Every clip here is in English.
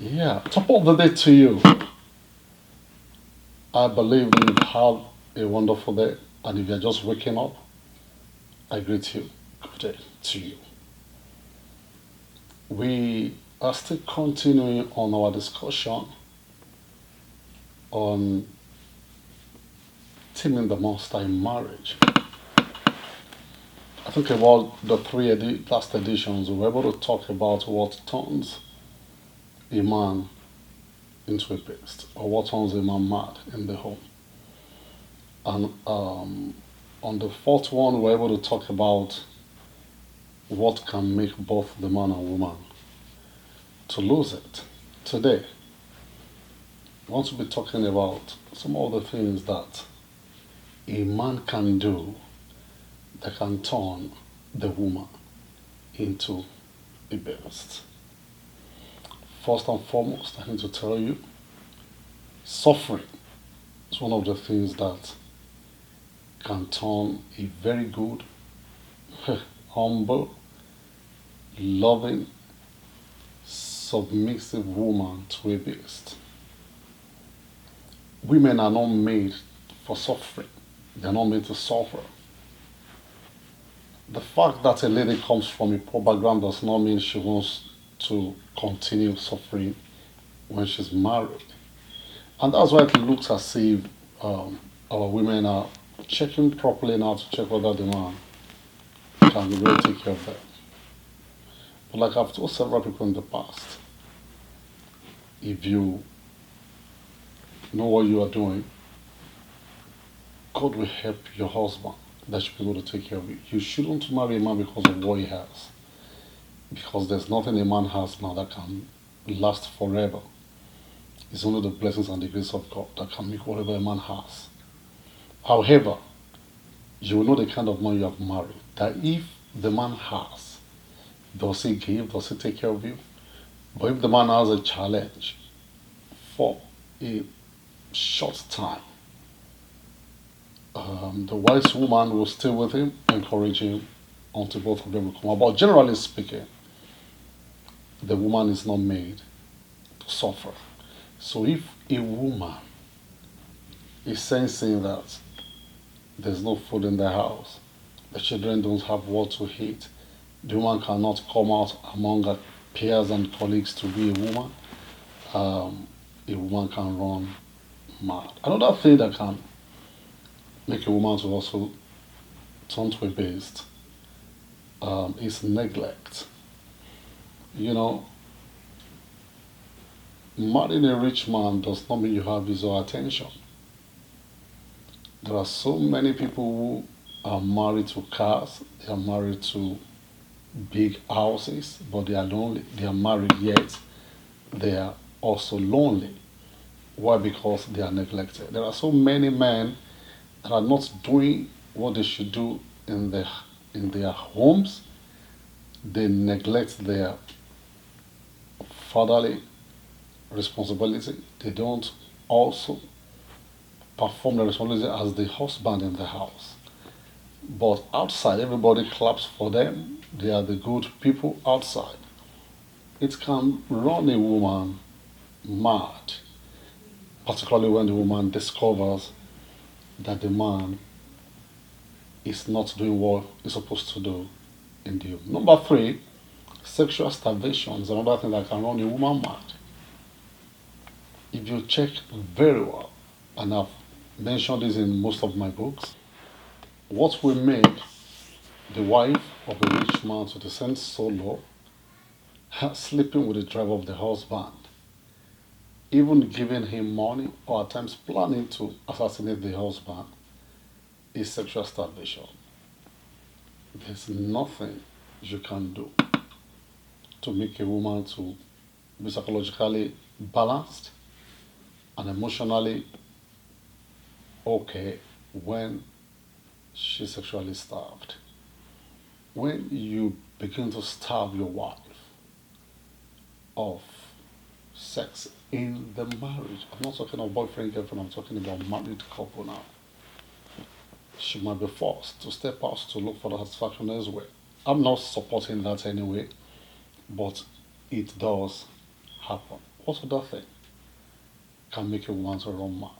Yeah, top of the day to you. I believe you've had a wonderful day, and if you're just waking up, I greet you. Good day to you. We are still continuing on our discussion on taming the monster in marriage. I think about the last editions, we were able to talk about what turns a man into a beast, or what turns a man mad in the home. And on the fourth one, we were able to talk about what can make both the man and woman to lose it. Today, I want to be talking about some of the things that a man can do that can turn the woman into a beast. First and foremost, I need to tell you, suffering is one of the things that can turn a very good, humble, loving, submissive woman to a beast. Women are not made for suffering. They are not made to suffer. The fact that a lady comes from a poor background does not mean she wants to continue suffering when she's married. And that's why it looks as if our women are checking properly now to check whether the man can really take care of them. But like I've told several people in the past, if you know what you are doing, God will help your husband that should be able to take care of you. You shouldn't marry a man because of what he has. Because there's nothing a man has now that can last forever. It's only the blessings and the grace of God that can make whatever a man has. However, you will know the kind of man you have married. That if the man has, does he give, does he take care of you? But if the man has a challenge for a short time, the wise woman will stay with him, encourage him until both of them will come out. But generally speaking, the woman is not made to suffer. So if a woman is sensing that there's no food in the house, the children don't have what to eat, the woman cannot come out among her peers and colleagues to be a woman can run mad. Another thing that can make a woman to also turn to a beast is neglect. You know, marrying a rich man does not mean you have his or her attention. There are so many people who are married to cars, they are married to big houses, but they are lonely. They are married yet they are also lonely. Why? Because they are neglected. There are so many men that are not doing what they should do in their homes. They neglect their fatherly responsibility. They don't also perform the responsibility as the husband in the house. But outside, everybody claps for them. They are the good people outside. It can run a woman mad, particularly when the woman discovers that the man is not doing what he's supposed to do in the home. Number three, sexual starvation is another thing that can run a woman mad. If you check very well, and I've mentioned this in most of my books, what will make the wife of a rich man to descend so low, sleeping with the driver of the husband, even giving him money or at times planning to assassinate the husband, is sexual starvation. There's nothing you can do to make a woman to be psychologically balanced and emotionally okay when she's sexually starved. When you begin to starve your wife of sex in the marriage, I'm not talking about boyfriend, girlfriend, I'm talking about married couple now. She might be forced to step out to look for the satisfaction elsewhere. I'm not supporting that anyway, but it does happen. What other thing can make a woman to run mad?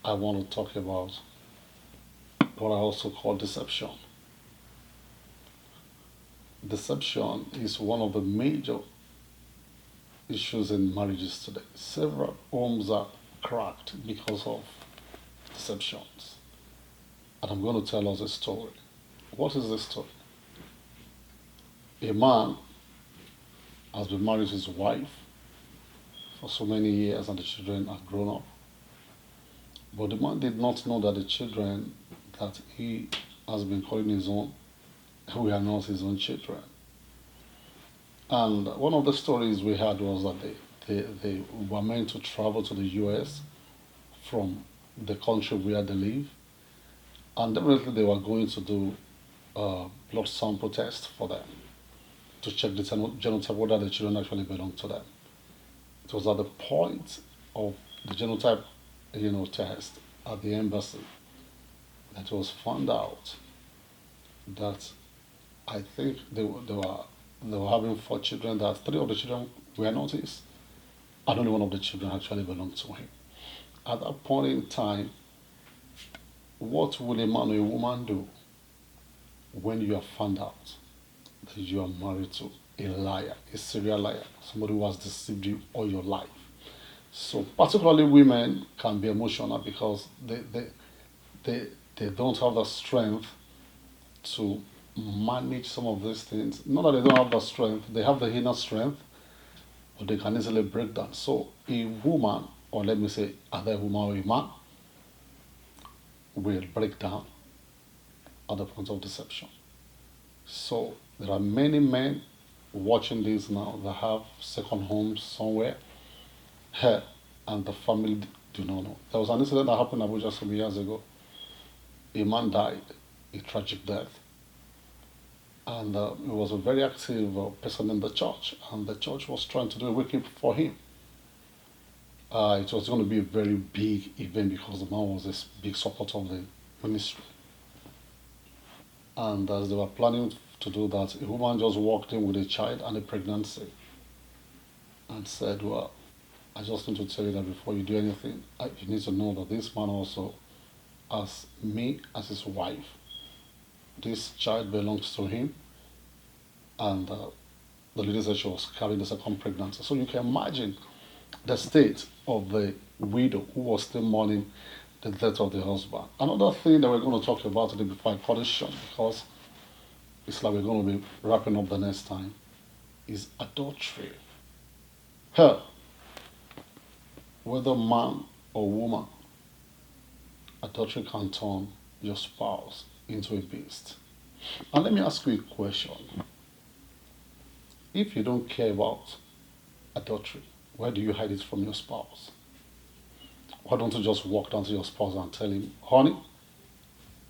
I want to talk about what I also call deception. Deception is one of the major issues in marriages today. Several homes are cracked because of deceptions. And I'm going to tell us a story. What is this story? A man has been married to his wife for so many years and the children are grown up. But the man did not know that the children that he has been calling his own were not his own children. And one of the stories we had was that they were meant to travel to the US from the country where they live. And definitely they were going to do blood sample test for them to check the genotype whether the children actually belong to them. It was at the point of the genotype, test at the embassy that it was found out that I think they were having four children. That three of the children were not his, and only one of the children actually belonged to him. At that point in time, what will a man or a woman do when you are found out that you are married to a liar, a serial liar, somebody who has deceived you all your life? So particularly women can be emotional because they don't have the strength to manage some of these things. Not that they don't have the strength, they have the inner strength, but they can easily break down. So a woman, or let me say either a woman or a man, will break down at the point of deception. So there are many men watching this now that have second homes somewhere here and the family do not know. There was an incident that happened in Abuja some years ago. A man died a tragic death, and he was a very active person in the church, and the church was trying to do a wake up for him. It was going to be a very big event because the man was a big supporter of the ministry. And as they were planning to do that, a woman just walked in with a child and a pregnancy and said, "Well, I just need to tell you that before you do anything, you need to know that this man also has me as his wife. This child belongs to him." And the lady said she was carrying the second pregnancy. So you can imagine the state of the widow who was still mourning the death of the husband. Another thing that we're going to talk about today before I cut it short, because it's like we're going to be wrapping up the next time, is adultery. Hell, whether man or woman, adultery can turn your spouse into a beast. And let me ask you a question. If you don't care about adultery, why do you hide it from your spouse? Why don't you just walk down to your spouse and tell him, "Honey,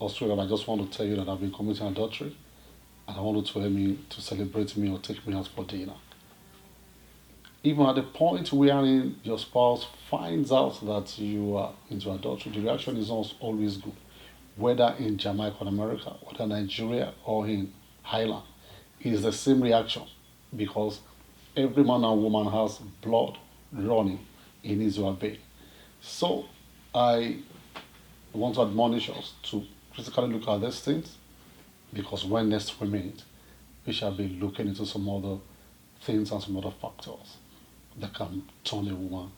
Australia, I just want to tell you that I've been committing adultery and I want you to help me to celebrate me or take me out for dinner." Even at the point wherein your spouse finds out that you are into adultery, the reaction is not always good. Whether in Jamaica or America, whether Nigeria or in Highland, it is the same reaction because every man and woman has blood running in his vein. So I want to admonish us to critically look at these things because when next we meet, we shall be looking into some other things and some other factors that can turn a woman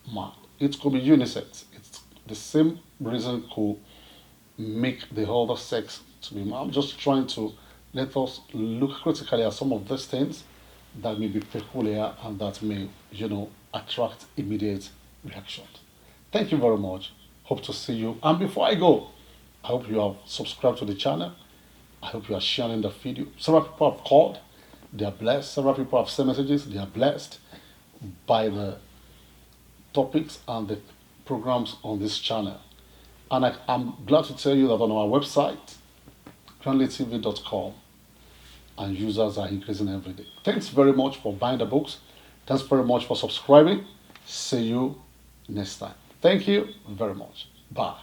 mad. It could be unisex. It's the same reason could make the other sex to be mad. I'm just trying to let us look critically at some of these things that may be peculiar and that may, attract immediate reactions. Thank you very much. Hope to see you. And before I go, I hope you have subscribed to the channel. I hope you are sharing the video. Several people have called. They are blessed. Several people have sent messages. They are blessed by the topics and the programs on this channel. And I'm glad to tell you that on our website, cranleytv.com, and users are increasing every day. Thanks very much for buying the books. Thanks very much for subscribing. See you next time. Thank you very much. Bye.